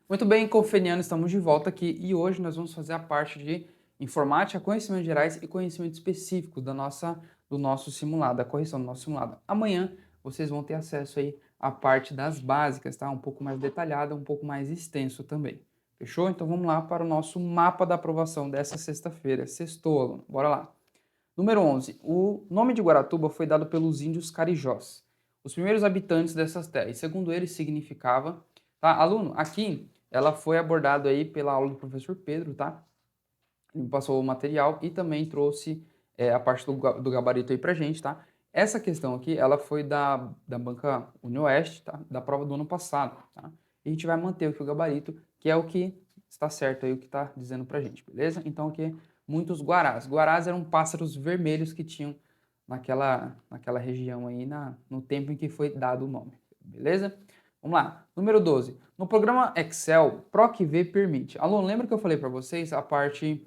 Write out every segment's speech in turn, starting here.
Muito bem, Confeniano, estamos de volta aqui e hoje nós vamos fazer a parte de informática, conhecimentos gerais e conhecimento específico do nosso simulado, da correção do nosso simulado. Amanhã vocês vão ter acesso aí à parte das básicas, tá? Um pouco mais detalhada, um pouco mais extenso também. Fechou? Então vamos lá para o nosso mapa da aprovação dessa sexta-feira. Sextou, aluno. Bora lá. Número 11. O nome de Guaratuba foi dado pelos índios carijós, os primeiros habitantes dessas terras. Segundo eles, significava, tá? Aluno, aqui ela foi abordada aí pela aula do professor Pedro, tá? Ele me passou o material e também trouxe a parte do gabarito aí pra gente, tá? Essa questão aqui, ela foi da banca UniOeste, tá? Da prova do ano passado, tá? E a gente vai manter aqui o gabarito, que é o que está certo aí, o que está dizendo pra gente, beleza? Então aqui, muitos guarás. Guarás eram pássaros vermelhos que tinham naquela região aí, no tempo em que foi dado o nome, beleza? Vamos lá. Número 12. No programa Excel, PROC-V permite. Aluno, lembra que eu falei para vocês a parte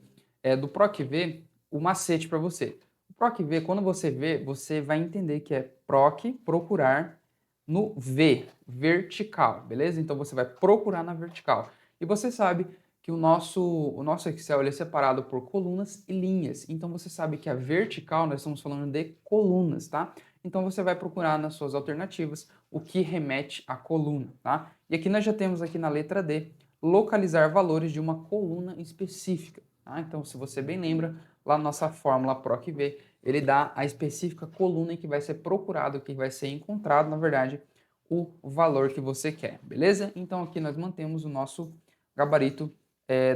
do PROC-V, o macete para você. O PROC-V, quando você vê, você vai entender que é PROC, procurar, no V, vertical, beleza? Então você vai procurar na vertical. E você sabe que o nosso Excel ele é separado por colunas e linhas. Então você sabe que a vertical, nós estamos falando de colunas, tá? Então você vai procurar nas suas alternativas o que remete à coluna, tá? E aqui nós já temos aqui na letra D, localizar valores de uma coluna específica, tá? Então, se você bem lembra, lá na nossa fórmula PROC-V, ele dá a específica coluna em que vai ser procurado, que vai ser encontrado, na verdade, o valor que você quer, beleza? Então aqui nós mantemos o nosso gabarito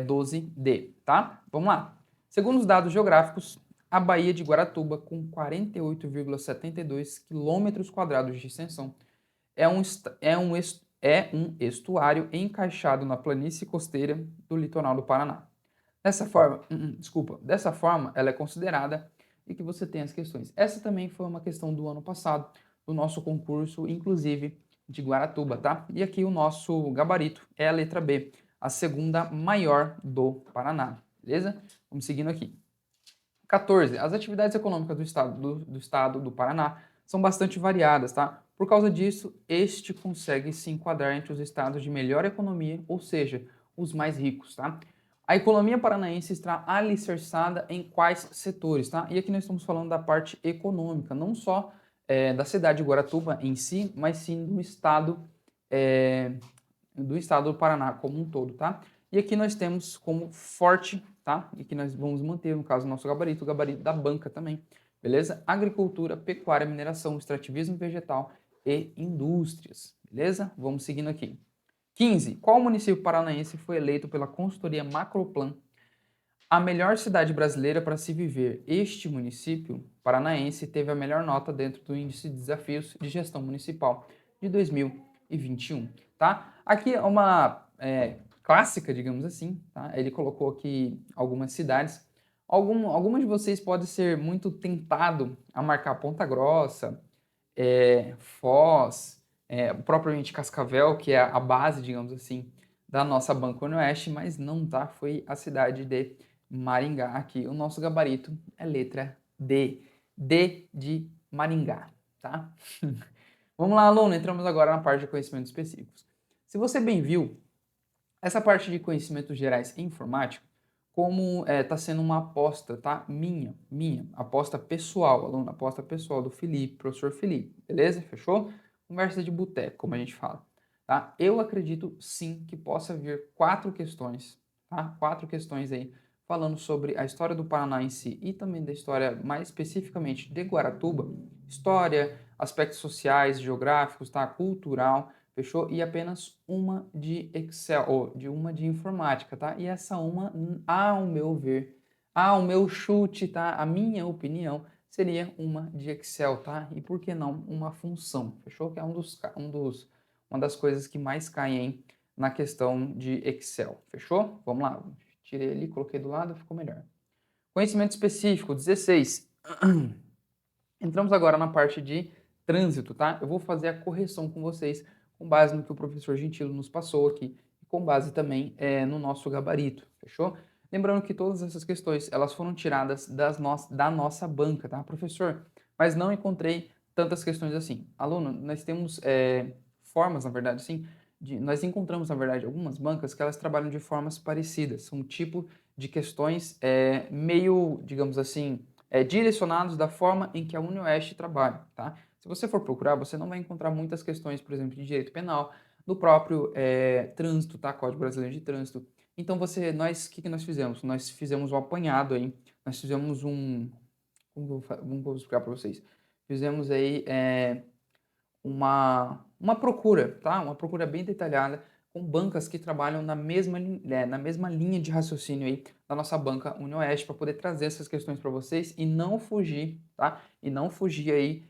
12D, tá? Vamos lá. Segundo os dados geográficos, a Baía de Guaratuba, com 48,72 quilômetros quadrados de extensão, é um estuário encaixado na planície costeira do litoral do Paraná. Dessa forma, ela é considerada e que você tem as questões. Essa também foi uma questão do ano passado, do nosso concurso, inclusive de Guaratuba, tá? E aqui o nosso gabarito é a letra B, a segunda maior do Paraná, beleza? Vamos seguindo aqui. 14. As atividades econômicas do estado do Paraná são bastante variadas, tá? Por causa disso, este consegue se enquadrar entre os estados de melhor economia, ou seja, os mais ricos, tá? A economia paranaense está alicerçada em quais setores, tá? E aqui nós estamos falando da parte econômica, não só da cidade de Guaratuba em si, mas sim é, do estado do Paraná como um todo, tá? E aqui nós temos como forte, tá? E que nós vamos manter, no caso, o nosso gabarito, o gabarito da banca também, beleza? Agricultura, pecuária, mineração, extrativismo vegetal e indústrias, beleza? Vamos seguindo aqui. 15. Qual município paranaense foi eleito pela consultoria Macroplan a melhor cidade brasileira para se viver? Este município paranaense teve a melhor nota dentro do Índice de Desafios de Gestão Municipal de 2021, tá? Aqui é uma clássica, digamos assim, tá? Ele colocou aqui algumas cidades. Algumas de vocês podem ser muito tentado a marcar Ponta Grossa, Foz, propriamente Cascavel, que é a base, digamos assim, da nossa Banco Oeste, mas não, tá? Foi a cidade de Maringá aqui. O nosso gabarito é letra D. D de Maringá, tá? Vamos lá, aluno, entramos agora na parte de conhecimentos específicos. Se você bem viu, essa parte de conhecimentos gerais em informática, como está sendo uma aposta, tá? Minha, aposta pessoal, aluno, aposta pessoal do Felipe, professor Felipe, beleza? Fechou? Conversa de boteco, como a gente fala, tá? Eu acredito sim que possa vir 4 questões, tá? 4 questões aí, falando sobre a história do Paraná em si e também da história mais especificamente de Guaratuba, história, aspectos sociais, geográficos, tá? Cultural, fechou? E apenas uma de Excel, ou de uma de informática, tá? E essa uma, ao meu ver, ao meu chute, tá? A minha opinião seria uma de Excel, tá? E por que não uma função, fechou? Que é uma das coisas que mais caem na questão de Excel, fechou? Vamos lá, tirei ali, coloquei do lado, ficou melhor. Conhecimento específico, 16. Entramos agora na parte de trânsito, tá? Eu vou fazer a correção com vocês com base no que o professor Gentilo nos passou aqui e com base também no nosso gabarito, fechou? Lembrando que todas essas questões, elas foram tiradas da nossa banca, tá, professor? Mas não encontrei tantas questões assim. Aluno, nós temos formas, na verdade, sim, nós encontramos, na verdade, algumas bancas que elas trabalham de formas parecidas. São um tipo de questões meio, digamos assim, direcionados da forma em que a UniOeste trabalha, tá? Se você for procurar, você não vai encontrar muitas questões, por exemplo, de direito penal, do próprio trânsito, tá? Código Brasileiro de Trânsito. Então, o que nós fizemos? Nós fizemos um apanhado aí, nós fizemos como vou explicar para vocês? Fizemos aí uma procura, tá? Uma procura bem detalhada com bancas que trabalham na mesma linha de raciocínio aí da nossa banca UniOeste para poder trazer essas questões para vocês e não fugir, tá? E não fugir aí,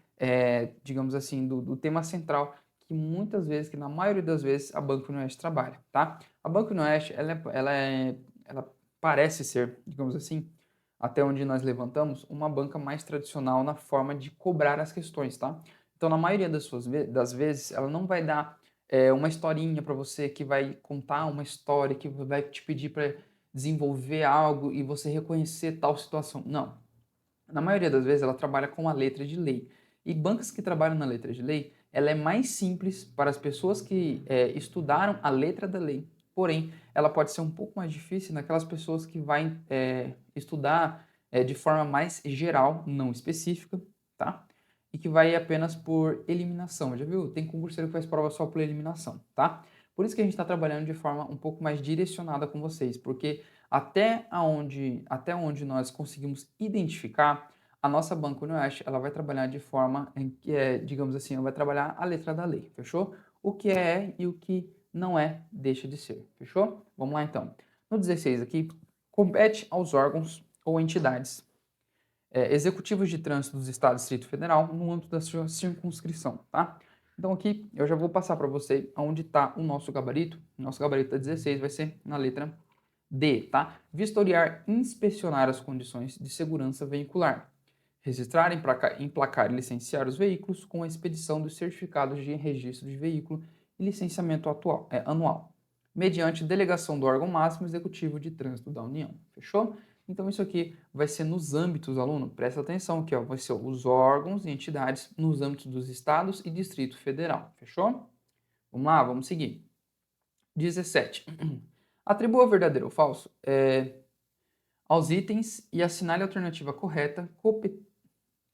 digamos assim, do tema central que muitas vezes, que na maioria das vezes, a banca UniOeste trabalha, tá? A banca UniOeste, ela parece ser, digamos assim, até onde nós levantamos, uma banca mais tradicional na forma de cobrar as questões, tá? Então, na maioria das vezes, ela não vai dar uma historinha para você, que vai contar uma história, que vai te pedir para desenvolver algo e você reconhecer tal situação. Não. Na maioria das vezes, ela trabalha com a letra de lei. E bancas que trabalham na letra de lei, ela é mais simples para as pessoas que estudaram a letra da lei. Porém, ela pode ser um pouco mais difícil naquelas pessoas que vão estudar de forma mais geral, não específica, tá? E que vai apenas por eliminação. Já viu? Tem concurseiro que faz prova só por eliminação, tá? Por isso que a gente está trabalhando de forma um pouco mais direcionada com vocês, porque até onde nós conseguimos identificar, a nossa banca UniOeste, ela vai trabalhar de forma em que digamos assim, ela vai trabalhar a letra da lei, fechou? O que é e o que não é, deixa de ser, fechou? Vamos lá então. No 16 aqui, compete aos órgãos ou entidades executivos de trânsito dos Estados e Distrito Federal no âmbito da sua circunscrição, tá? Então aqui eu já vou passar para você onde está o nosso gabarito. Nosso gabarito da 16 vai ser na letra D, tá? Vistoriar e inspecionar as condições de segurança veicular. Registrar, emplacar e licenciar os veículos com a expedição dos certificados de registro de veículo e licenciamento anual, mediante delegação do órgão máximo executivo de trânsito da União. Fechou? Então, isso aqui vai ser nos âmbitos, aluno, presta atenção aqui, ó, vai ser os órgãos e entidades nos âmbitos dos estados e Distrito Federal. Fechou? Vamos lá, vamos seguir. 17. Atribua verdadeiro ou falso aos itens e assinale a alternativa correta.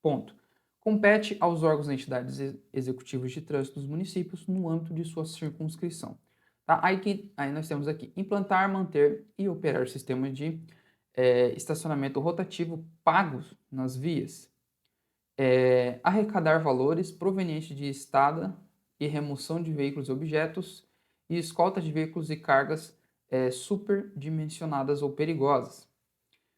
Ponto. Compete aos órgãos e entidades executivos de trânsito dos municípios no âmbito de sua circunscrição. Tá? Aí nós temos aqui implantar, manter e operar sistemas de estacionamento rotativo pagos nas vias. Arrecadar valores provenientes de estada e remoção de veículos e objetos e escolta de veículos e cargas superdimensionadas ou perigosas.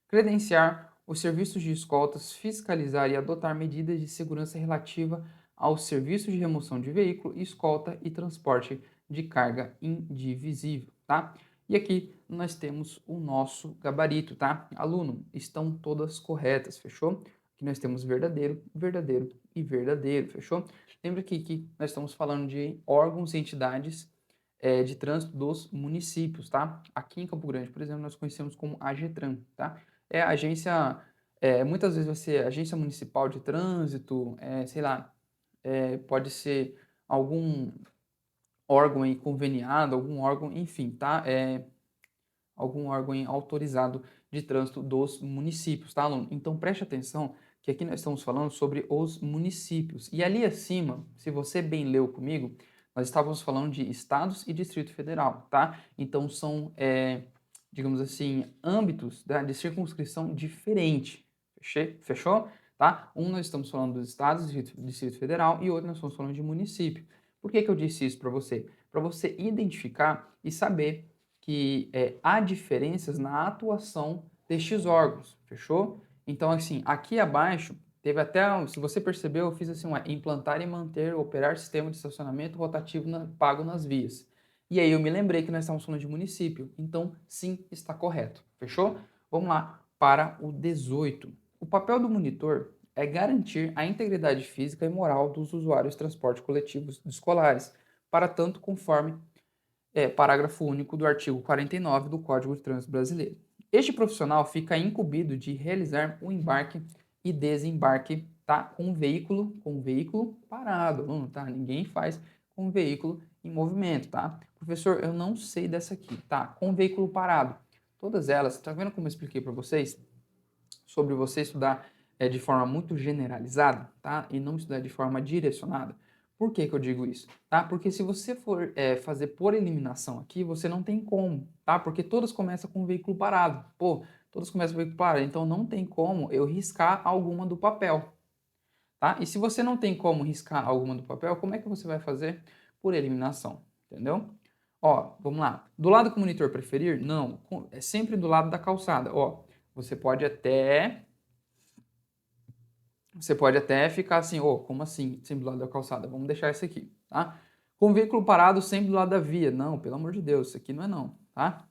Credenciar os serviços de escoltas, fiscalizar e adotar medidas de segurança relativa aos serviços de remoção de veículo, escolta e transporte de carga indivisível, tá? E aqui nós temos o nosso gabarito, tá? Aluno, estão todas corretas, fechou? Aqui nós temos verdadeiro, verdadeiro e verdadeiro, fechou? Lembra que nós estamos falando de órgãos e entidades de trânsito dos municípios, tá? Aqui em Campo Grande, por exemplo, nós conhecemos como AGETRAN, tá? É a agência, muitas vezes vai ser agência municipal de trânsito, sei lá, pode ser algum órgão aí conveniado, algum órgão, enfim, tá? Algum órgão aí autorizado de trânsito dos municípios, tá, aluno? Então preste atenção que aqui nós estamos falando sobre os municípios. E ali acima, se você bem leu comigo, nós estávamos falando de estados e Distrito Federal, tá? Então são, digamos assim, âmbitos de circunscrição diferente. Fechou? Tá? Um nós estamos falando dos estados e Distrito Federal e outro nós estamos falando de município. Por que eu disse isso para você? Para você identificar e saber que há diferenças na atuação destes órgãos, fechou? Então, assim, aqui abaixo, teve até, se você percebeu, eu fiz assim, implantar e manter, operar sistema de estacionamento rotativo pago nas vias. E aí eu me lembrei que nós estamos falando de município, então sim, está correto, fechou? Vamos lá para o 18. O papel do monitor é garantir a integridade física e moral dos usuários de transporte coletivos escolares, para tanto conforme parágrafo único do artigo 49 do Código de Trânsito Brasileiro. Este profissional fica incumbido de realizar o embarque e desembarque, tá? Com o veículo parado, tá? Ninguém faz com o veículo em movimento, tá? Professor, eu não sei dessa aqui, tá? Com veículo parado. Todas elas, tá vendo como eu expliquei para vocês? Sobre você estudar de forma muito generalizada, tá? E não estudar de forma direcionada. Por que que eu digo isso? Tá? Porque se você for fazer por eliminação aqui, você não tem como, tá? Porque todas começam com o veículo parado. Pô, todas começam com o veículo parado, então não tem como eu riscar alguma do papel, tá? E se você não tem como riscar alguma do papel, como é que você vai fazer? Por eliminação, entendeu? Ó, vamos lá. Do lado que o monitor preferir? Não, é sempre do lado da calçada. Ó, você pode até ficar assim, ô, como assim, sempre do lado da calçada? Vamos deixar isso aqui, tá? Com o veículo parado sempre do lado da via. Não, pelo amor de Deus, isso aqui não é não, tá?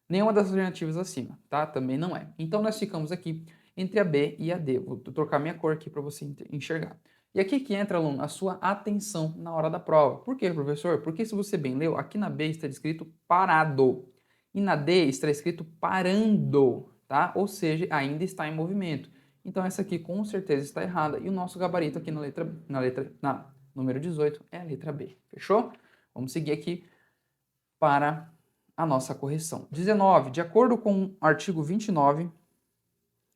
Nenhuma das alternativas acima, tá? Também não é. Então nós ficamos aqui entre a B e a D. Vou trocar minha cor aqui para você enxergar. E aqui que entra, aluno, a sua atenção na hora da prova. Por quê, professor? Porque se você bem leu, aqui na B está escrito parado. E na D está escrito parando, tá? Ou seja, ainda está em movimento. Então essa aqui com certeza está errada. E o nosso gabarito aqui na número 18 é a letra B. Fechou? Vamos seguir aqui para a nossa correção. 19. De acordo com o artigo 29,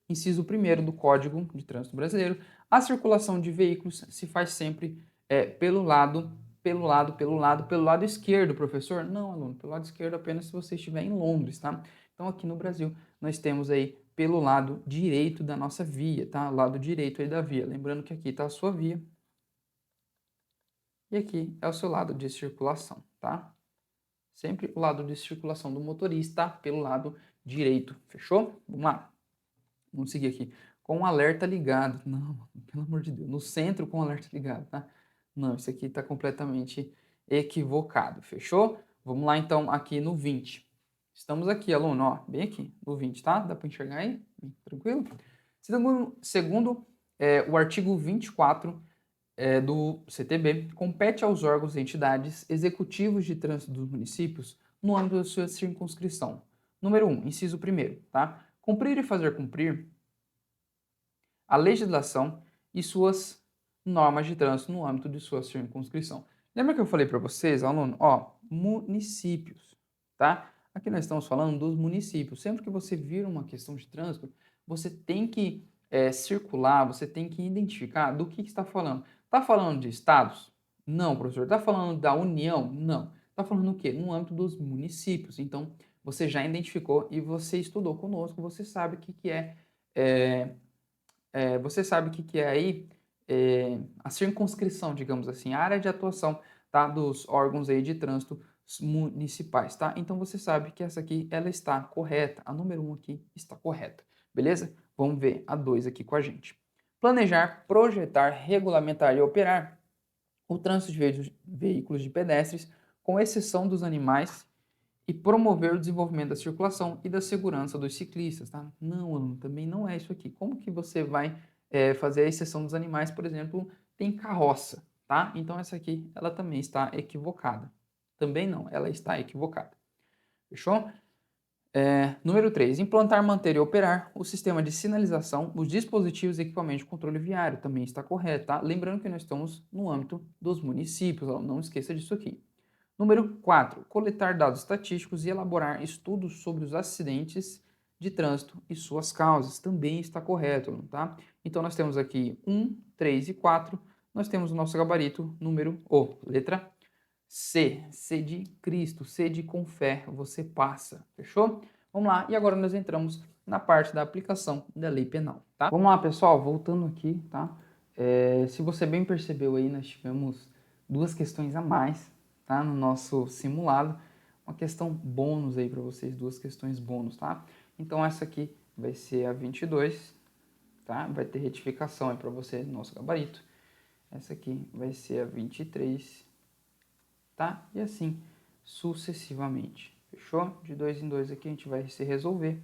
inciso 1º do Código de Trânsito Brasileiro, a circulação de veículos se faz sempre pelo lado esquerdo, professor? Não, aluno, pelo lado esquerdo apenas se você estiver em Londres, tá? Então aqui no Brasil nós temos aí pelo lado direito da nossa via, tá? Lado direito aí da via. Lembrando que aqui está a sua via e aqui é o seu lado de circulação, tá? Sempre o lado de circulação do motorista pelo lado direito, fechou? Vamos lá. Vamos seguir aqui. Com o alerta ligado. Não, pelo amor de Deus. No centro com o alerta ligado, tá? Não, isso aqui está completamente equivocado, fechou? Vamos lá então aqui no 20. Estamos aqui, aluno, ó, bem aqui, no 20, tá? Dá para enxergar aí? Tranquilo? Segundo o artigo 24 do CTB, compete aos órgãos e entidades executivos de trânsito dos municípios no âmbito da sua circunscrição. Número 1, inciso 1º, tá? Cumprir e fazer cumprir a legislação e suas normas de trânsito no âmbito de sua circunscrição. Lembra que eu falei para vocês, aluno? Ó, municípios, tá? Aqui nós estamos falando dos municípios. Sempre que você vir uma questão de trânsito, você tem que circular, você tem que identificar do que está falando. Está falando de estados? Não, professor. Está falando da União? Não. Está falando o quê? No âmbito dos municípios. Então, você já identificou e você estudou conosco, você sabe o que você sabe o que é aí a circunscrição, digamos assim, a área de atuação, tá, dos órgãos aí de trânsito municipais, tá? Então você sabe que essa aqui ela está correta, a número 1 aqui está correta, beleza? Vamos ver a 2 aqui com a gente. Planejar, projetar, regulamentar e operar o trânsito de veículos de pedestres, com exceção dos animais, e promover o desenvolvimento da circulação e da segurança dos ciclistas, tá? Não, aluno, também não é isso aqui. Como que você vai fazer a exceção dos animais, por exemplo, tem carroça, tá? Então essa aqui, ela também está equivocada. Também não, ela está equivocada. Fechou? Número 3. Implantar, manter e operar o sistema de sinalização, os dispositivos e equipamentos de controle viário. Também está correto, tá? Lembrando que nós estamos no âmbito dos municípios, não esqueça disso aqui. Número 4. Coletar dados estatísticos e elaborar estudos sobre os acidentes de trânsito e suas causas. Também está correto, tá? Então, nós temos aqui 1, 3 e 4. Nós temos o nosso gabarito número letra C. C de Cristo, C de com fé, você passa. Fechou? Vamos lá. E agora nós entramos na parte da aplicação da lei penal, tá? Vamos lá, pessoal. Voltando aqui, tá? Se você bem percebeu aí, nós tivemos duas questões a mais, tá? No nosso simulado, uma questão bônus aí para vocês, duas questões bônus, tá? Então essa aqui vai ser a 22, tá? Vai ter retificação aí para você no nosso gabarito. Essa aqui vai ser a 23, tá? E assim sucessivamente, fechou? De 2 em 2 aqui a gente vai se resolver.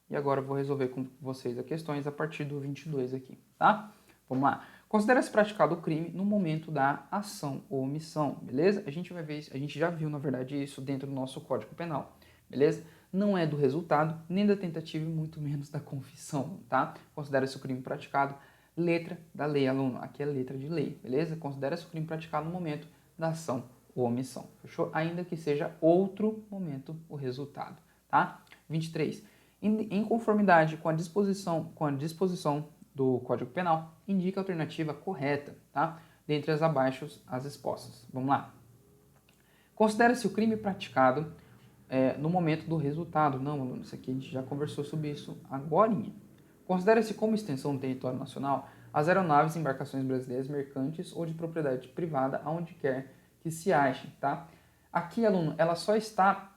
E agora eu vou resolver com vocês as questões a partir do 22 aqui, tá? Vamos lá. Considera-se praticado o crime no momento da ação ou omissão, beleza? A gente vai ver isso, a gente já viu, na verdade, isso dentro do nosso Código Penal, beleza? Não é do resultado, nem da tentativa e muito menos da confissão, tá? Considera-se o crime praticado, letra da lei, aluno. Aqui é letra de lei, beleza? Considera-se o crime praticado no momento da ação ou omissão, fechou? Ainda que seja outro momento o resultado, tá? 23. Em conformidade com a disposição do Código Penal, indica a alternativa correta, tá? Dentre as abaixo as expostas. Vamos lá. Considera-se o crime praticado no momento do resultado. Não, aluno, isso aqui a gente já conversou sobre isso agorinha. Considera-se como extensão do território nacional as aeronaves e embarcações brasileiras mercantes ou de propriedade privada, aonde quer que se achem, tá? Aqui, aluno, ela está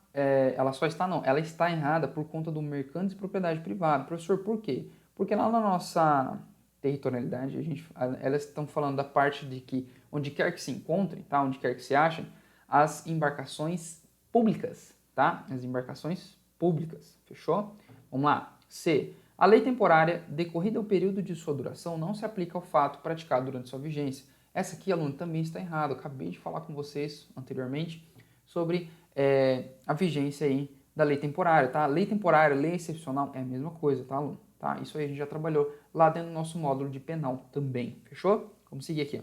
errada por conta do mercantes e propriedade privada. Professor, por quê? Porque lá na nossa territorialidade, elas estão falando da parte de que onde quer que se encontrem, tá? Onde quer que se achem, as embarcações públicas, tá? As embarcações públicas, fechou? Vamos lá. C. A lei temporária, decorrida o período de sua duração, não se aplica ao fato praticado durante sua vigência. Essa aqui, aluno, também está errado. Eu acabei de falar com vocês anteriormente sobre a vigência aí da lei temporária, tá? Lei temporária, lei excepcional é a mesma coisa, tá, aluno? Tá? Isso aí a gente já trabalhou lá dentro do nosso módulo de penal também, fechou? Vamos seguir aqui.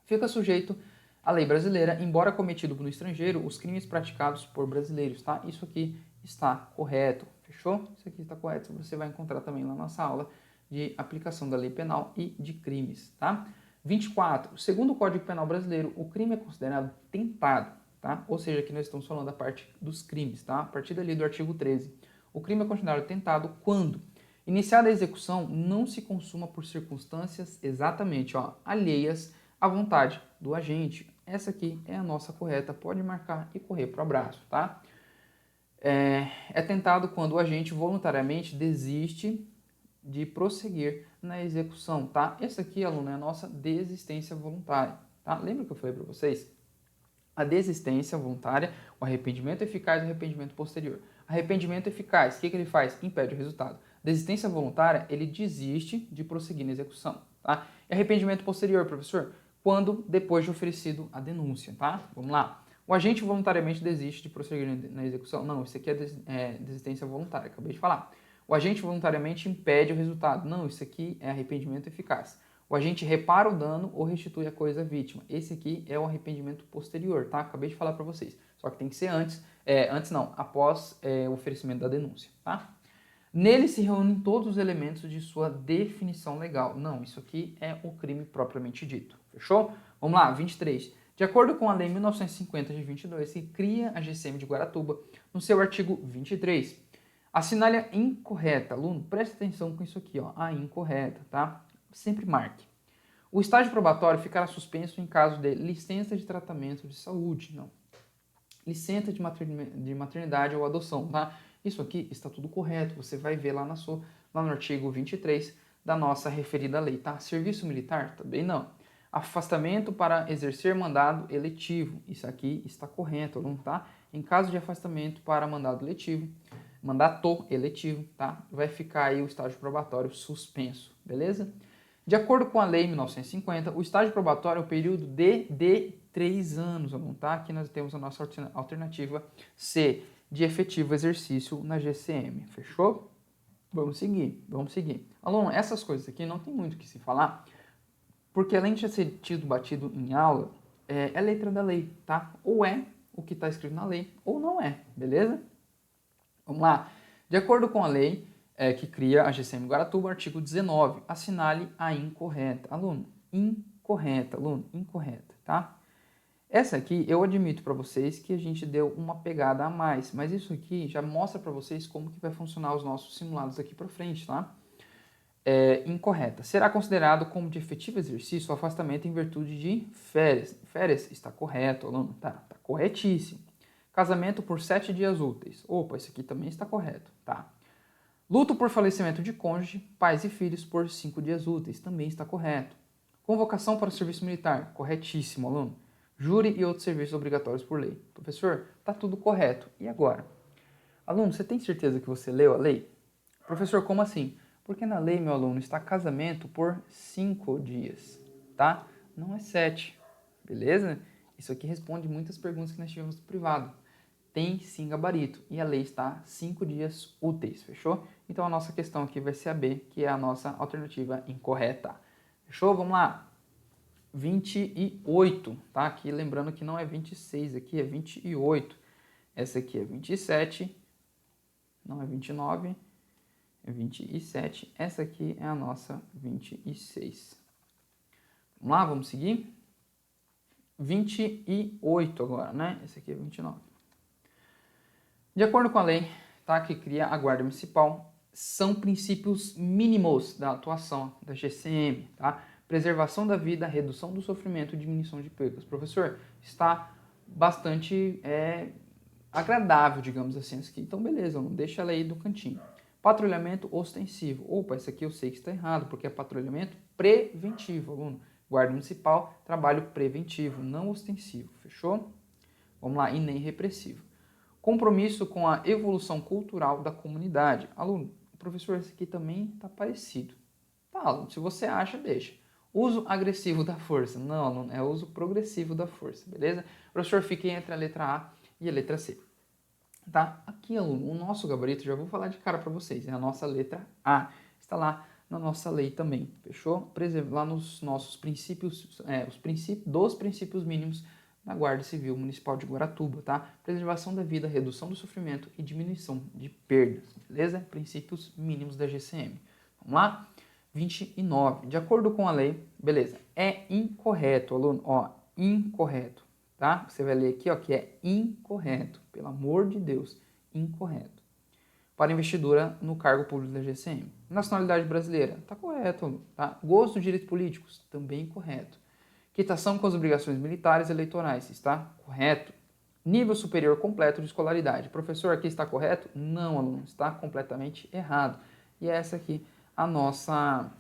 Fica sujeito à lei brasileira, embora cometido no estrangeiro, os crimes praticados por brasileiros, tá? Isso aqui está correto, fechou? Isso aqui está correto, você vai encontrar também lá na nossa aula de aplicação da lei penal e de crimes, tá? 24. Segundo o Código Penal brasileiro, o crime é considerado tentado, tá? Ou seja, aqui nós estamos falando da parte dos crimes, tá? A partir dali do artigo 13. O crime é considerado tentado quando iniciada a execução não se consuma por circunstâncias exatamente alheias à vontade do agente. Essa aqui é a nossa correta, pode marcar e correr para o abraço, tá? É tentado quando o agente voluntariamente desiste de prosseguir na execução, tá? Essa aqui, aluno, é a nossa desistência voluntária, tá? Lembra que eu falei para vocês? A desistência voluntária, o arrependimento eficaz e o arrependimento posterior. Arrependimento eficaz, o que ele faz? Impede o resultado. Desistência voluntária, ele desiste de prosseguir na execução, tá? E arrependimento posterior, professor? Quando depois de oferecido a denúncia, tá? Vamos lá. O agente voluntariamente desiste de prosseguir na execução. Não, isso aqui é desistência voluntária, acabei de falar. O agente voluntariamente impede o resultado. Não, isso aqui é arrependimento eficaz. O agente repara o dano ou restitui a coisa à vítima. Esse aqui é o arrependimento posterior, tá? Acabei de falar para vocês. Só que tem que ser após o oferecimento da denúncia, tá? Nele se reúnem todos os elementos de sua definição legal. Não, isso aqui é o crime propriamente dito. Fechou? Vamos lá, 23. De acordo com a Lei 1950 de 22, que cria a GCM de Guaratuba, no seu artigo 23, assinale a incorreta. Aluno, preste atenção com isso aqui, a incorreta, tá? Sempre marque. O estágio probatório ficará suspenso em caso de licença de tratamento de saúde, não. Licença de maternidade ou adoção, tá? Isso aqui está tudo correto, você vai ver lá no artigo 23 da nossa referida lei, tá? Serviço militar, também não. Afastamento para exercer mandado eletivo, isso aqui está correto, aluno, tá? Em caso de afastamento para mandato eletivo, tá? Vai ficar aí o estágio probatório suspenso, beleza? De acordo com a Lei 1950, o estágio probatório é o período de 3 anos, aluno, tá? Aqui nós temos a nossa alternativa C, de efetivo exercício na GCM, fechou? Vamos seguir. Aluno, essas coisas aqui não tem muito o que se falar, porque além de já ser batido em aula, é letra da lei, tá? Ou é o que está escrito na lei, ou não é, beleza? Vamos lá. De acordo com a lei que cria a GCM Guaratuba, artigo 19, assinale a incorreta. Aluno, incorreta, tá? Essa aqui eu admito para vocês que a gente deu uma pegada a mais, mas isso aqui já mostra para vocês como que vai funcionar os nossos simulados aqui para frente, tá? Incorreta. Será considerado como de efetivo exercício o afastamento em virtude de férias. Férias está correto, aluno, tá corretíssimo. Casamento por 7 dias úteis. Opa, isso aqui também está correto, tá? Luto por falecimento de cônjuge, pais e filhos por 5 dias úteis. Também está correto. Convocação para o serviço militar. Corretíssimo, aluno. Júri e outros serviços obrigatórios por lei. Professor, está tudo correto. E agora? Aluno, você tem certeza que você leu a lei? Professor, como assim? Porque na lei, meu aluno, está casamento por 5 dias, tá? Não é 7, beleza? Isso aqui responde muitas perguntas que nós tivemos no privado. Tem sim gabarito e a lei está 5 dias úteis, fechou? Então a nossa questão aqui vai ser a B, que é a nossa alternativa incorreta. Fechou? Vamos lá. 28, tá? Aqui lembrando que não é 26, aqui é 28. Essa aqui é 27, não é 29, é 27. Essa aqui é a nossa 26. Vamos lá, vamos seguir? 28 agora, né? Esse aqui é 29. De acordo com a lei, tá, que cria a Guarda Municipal, são princípios mínimos da atuação da GCM, tá? Preservação da vida, redução do sofrimento e diminuição de percas. Professor, está bastante agradável, digamos assim, aqui. Então, beleza, não deixa ela aí do cantinho. Patrulhamento ostensivo. Opa, isso aqui eu sei que está errado, porque é patrulhamento preventivo, aluno. Guarda Municipal, trabalho preventivo, não ostensivo, fechou? Vamos lá, e nem repressivo. Compromisso com a evolução cultural da comunidade. Aluno, professor, esse aqui também está parecido. Tá, aluno, se você acha, deixa. Uso agressivo da força. Não, aluno, é uso progressivo da força, beleza? Professor, fique entre a letra A e a letra C. Tá? Aqui, aluno, o nosso gabarito, já vou falar de cara para vocês, é a nossa letra A. Está lá na nossa lei também, fechou? Lá nos nossos princípios, dos princípios mínimos da Guarda Civil Municipal de Guaratuba, tá? Preservação da vida, redução do sofrimento e diminuição de perdas, beleza? Princípios mínimos da GCM. Vamos lá? 29. De acordo com a lei, beleza, é incorreto, aluno, ó, incorreto, tá? Você vai ler aqui, ó, que é incorreto, pelo amor de Deus, incorreto. Para investidura no cargo público da GCM. Nacionalidade brasileira, tá correto, aluno, tá? Gosto de direitos políticos, também correto. Quitação com as obrigações militares e eleitorais, está correto. Nível superior completo de escolaridade. Professor, aqui está correto? Não, aluno, está completamente errado. E essa aqui a nossa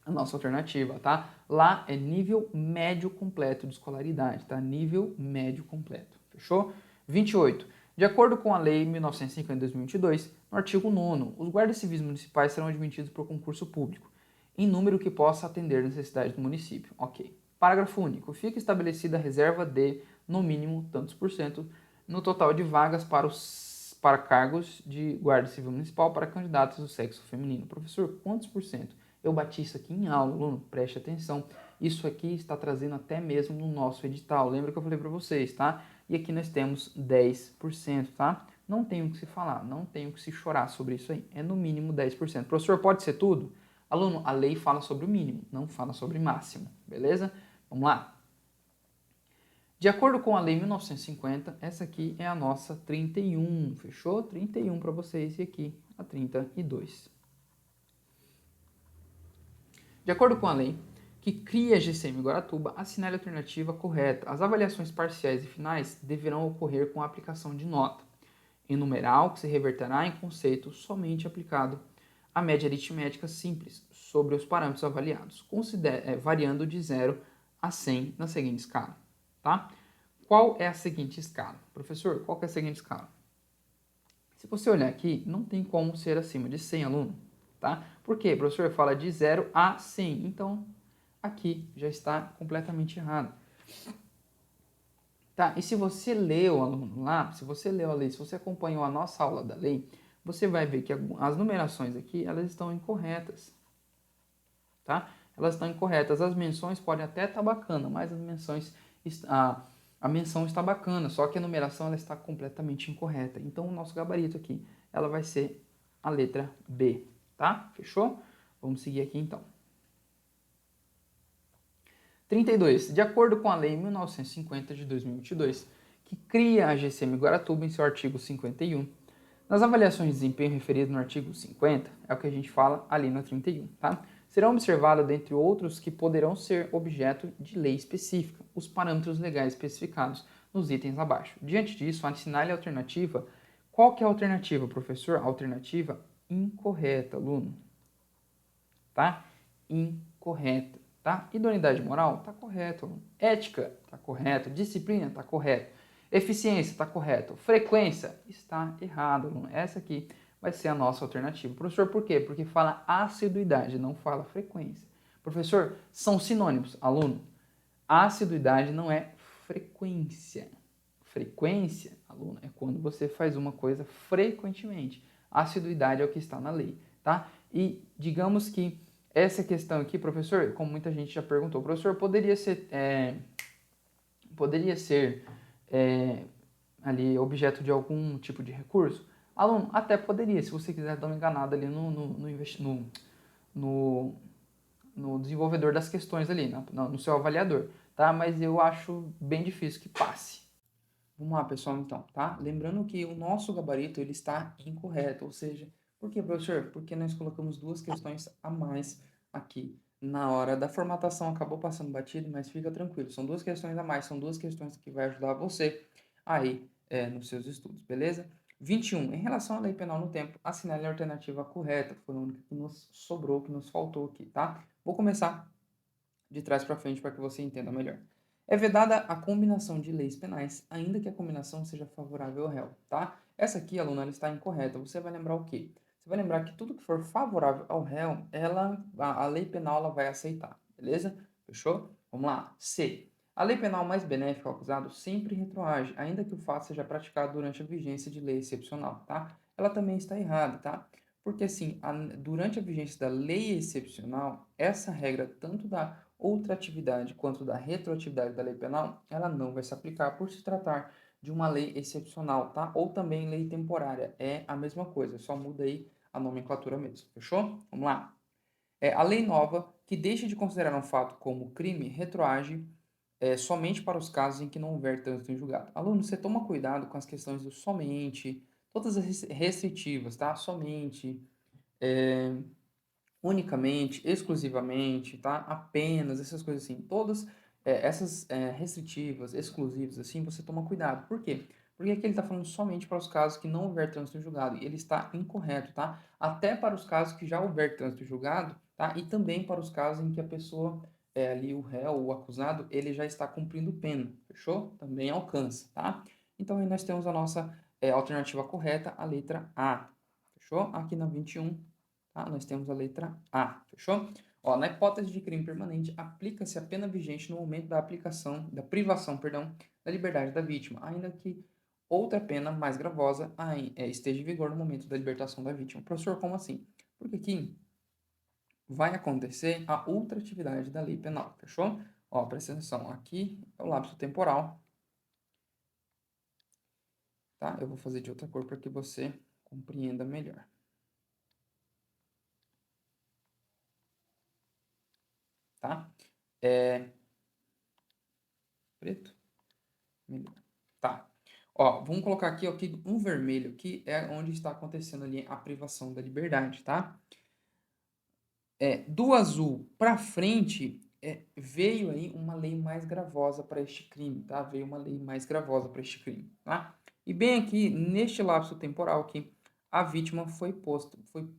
alternativa, tá? Lá é nível médio completo de escolaridade, tá? Nível médio completo, fechou? 28. De acordo com a Lei 1950 de 2022, no artigo 9º, os guardas civis municipais serão admitidos por concurso público, em número que possa atender necessidades do município. Ok. Parágrafo único. Fica estabelecida a reserva de, no mínimo, tantos por cento no total de vagas para cargos de guarda civil municipal para candidatos do sexo feminino. Professor, quantos por cento? Eu bati isso aqui em aula, aluno, preste atenção. Isso aqui está trazendo até mesmo no nosso edital. Lembra que eu falei para vocês, tá? E aqui nós temos 10%, tá? Não tem o que se falar, não tem o que se chorar sobre isso aí. É no mínimo 10%. Professor, pode ser tudo? Aluno, a lei fala sobre o mínimo, não fala sobre máximo, beleza? Vamos lá. De acordo com a Lei 1950, essa aqui é a nossa 31, fechou? 31 para vocês e aqui a 32. De acordo com a lei que cria a GCM Guaratuba, assinale a alternativa correta. As avaliações parciais e finais deverão ocorrer com a aplicação de nota em numeral, que se reverterá em conceito somente aplicado à média aritmética simples sobre os parâmetros avaliados, variando de 0 a 100 na seguinte escala, tá? Qual é a seguinte escala? Professor, qual que é a seguinte escala? Se você olhar aqui, não tem como ser acima de 100 aluno, tá? Por quê? O professor fala de 0 a 100, então aqui já está completamente errado. Tá? E se você leu, aluno, lá, se você leu a lei, se você acompanhou a nossa aula da lei, você vai ver que as numerações aqui, elas estão incorretas, tá? Elas estão incorretas. As menções podem até estar bacana, mas as menções, a menção está bacana, só que a numeração ela está completamente incorreta. Então, o nosso gabarito aqui, ela vai ser a letra B, tá? Fechou? Vamos seguir aqui, então. 32. De acordo com a Lei 1950 de 2022, que cria a GCM Guaratuba em seu artigo 51, nas avaliações de desempenho referidas no artigo 50, é o que a gente fala ali no 31, tá? Serão observados, dentre outros, que poderão ser objeto de lei específica, os parâmetros legais especificados nos itens abaixo. Diante disso, assinale a alternativa. Qual que é a alternativa, professor? A alternativa incorreta, aluno. Tá? Incorreta. Tá? Idoneidade moral? Tá correto, aluno. Ética? Tá correto. Disciplina? Tá correto. Eficiência? Tá correto. Frequência? Está errado, aluno. Essa aqui vai ser a nossa alternativa. Professor, por quê? Porque fala assiduidade, não fala frequência. Professor, são sinônimos. Aluno, assiduidade não é frequência. Frequência, aluno, é quando você faz uma coisa frequentemente. Assiduidade é o que está na lei, tá? E digamos que Essa questão aqui, professor, como muita gente já perguntou, professor, poderia ser é, ali objeto de algum tipo de recurso? Aluno, até poderia, se você quiser dar uma enganada ali no, no desenvolvedor das questões ali, no seu avaliador, tá? Mas eu acho bem difícil que passe. Vamos lá, pessoal, então, tá? Lembrando que o nosso gabarito, ele está incorreto, ou seja, por que, professor? Porque nós colocamos duas questões a mais aqui. Na hora da formatação acabou passando batido, mas fica tranquilo, são duas questões a mais, são duas questões que vai ajudar você aí nos seus estudos, beleza? 21. Em relação à lei penal no tempo, assinale a alternativa correta, foi a única que nos sobrou, que nos faltou aqui, tá? Vou começar de trás para frente para que você entenda melhor. É vedada a combinação de leis penais, ainda que a combinação seja favorável ao réu, tá? Essa aqui, aluna, ela está incorreta. Você vai lembrar o quê? Você vai lembrar que tudo que for favorável ao réu, a lei penal ela vai aceitar, beleza? Fechou? Vamos lá. C. A lei penal mais benéfica ao acusado sempre retroage, ainda que o fato seja praticado durante a vigência de lei excepcional, tá? Ela também está errada, tá? Porque, assim, durante a vigência da lei excepcional, essa regra, tanto da outra atividade quanto da retroatividade da lei penal, ela não vai se aplicar por se tratar de uma lei excepcional, tá? Ou também lei temporária. É a mesma coisa, só muda aí a nomenclatura mesmo. Fechou? Vamos lá. A lei nova, que deixa de considerar um fato como crime, retroage somente para os casos em que não houver trânsito em julgado. Aluno, você toma cuidado com as questões do somente, todas as restritivas, tá? Somente, é, unicamente, exclusivamente, tá? Apenas, essas coisas assim. Todas essas restritivas, exclusivas, assim, você toma cuidado. Por quê? Porque aqui ele está falando somente para os casos que não houver trânsito em julgado. E ele está incorreto, tá? Até para os casos que já houver trânsito em julgado, tá? E também para os casos em que a pessoa, ali, o réu, o acusado, ele já está cumprindo pena. Fechou? Também alcança, tá? Então, aí nós temos a nossa alternativa correta, a letra A. Fechou? Aqui na 21. Tá? Nós temos a letra A, fechou? Ó, na hipótese de crime permanente, aplica-se a pena vigente no momento da aplicação, da privação, perdão, da liberdade da vítima, ainda que outra pena mais gravosa esteja em vigor no momento da libertação da vítima. Professor, como assim? Porque aqui vai acontecer a outra atividade da lei penal, fechou? Ó, presta atenção, aqui é o lapso temporal, tá? Eu vou fazer de outra cor para que você compreenda melhor. Tá? Preto? Melhor. Tá. Ó, vamos colocar aqui, ó, que um vermelho, que é onde está acontecendo ali a privação da liberdade, tá? Do azul para frente, veio aí uma lei mais gravosa para este crime, tá? Veio uma lei mais gravosa para este crime, tá? E bem aqui, neste lapso temporal aqui, a vítima foi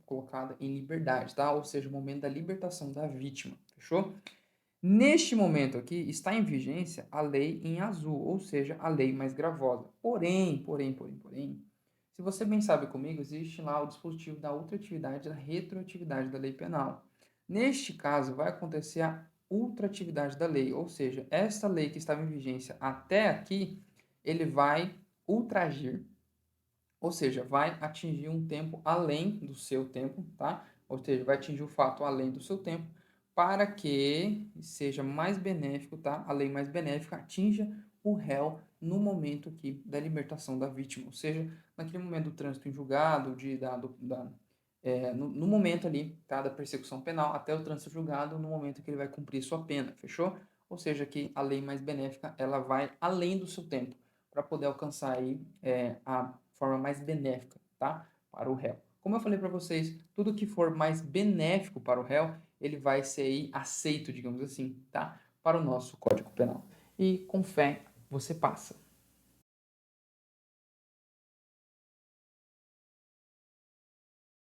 colocada em liberdade, tá? Ou seja, o momento da libertação da vítima, fechou? Neste momento aqui, está em vigência a lei em azul, ou seja, a lei mais gravosa. Porém, se você bem sabe comigo, existe lá o dispositivo da ultratividade e da retroatividade da lei penal. Neste caso, vai acontecer a ultratividade da lei, ou seja, esta lei que estava em vigência até aqui, ele vai ultragir, ou seja, vai atingir um tempo além do seu tempo, tá? Ou seja, vai atingir o fato além do seu tempo, para que seja mais benéfico, tá? A lei mais benéfica atinja o réu no momento aqui da libertação da vítima, ou seja, naquele momento do trânsito em julgado, no momento ali, tá? Da persecução penal até o trânsito julgado, no momento que ele vai cumprir sua pena, fechou? Ou seja, que a lei mais benéfica, ela vai além do seu tempo, para poder alcançar aí a forma mais benéfica, tá? Para o réu. Como eu falei para vocês, tudo que for mais benéfico para o réu, ele vai ser aí aceito, digamos assim, tá? Para o nosso Código Penal. E com fé, você passa.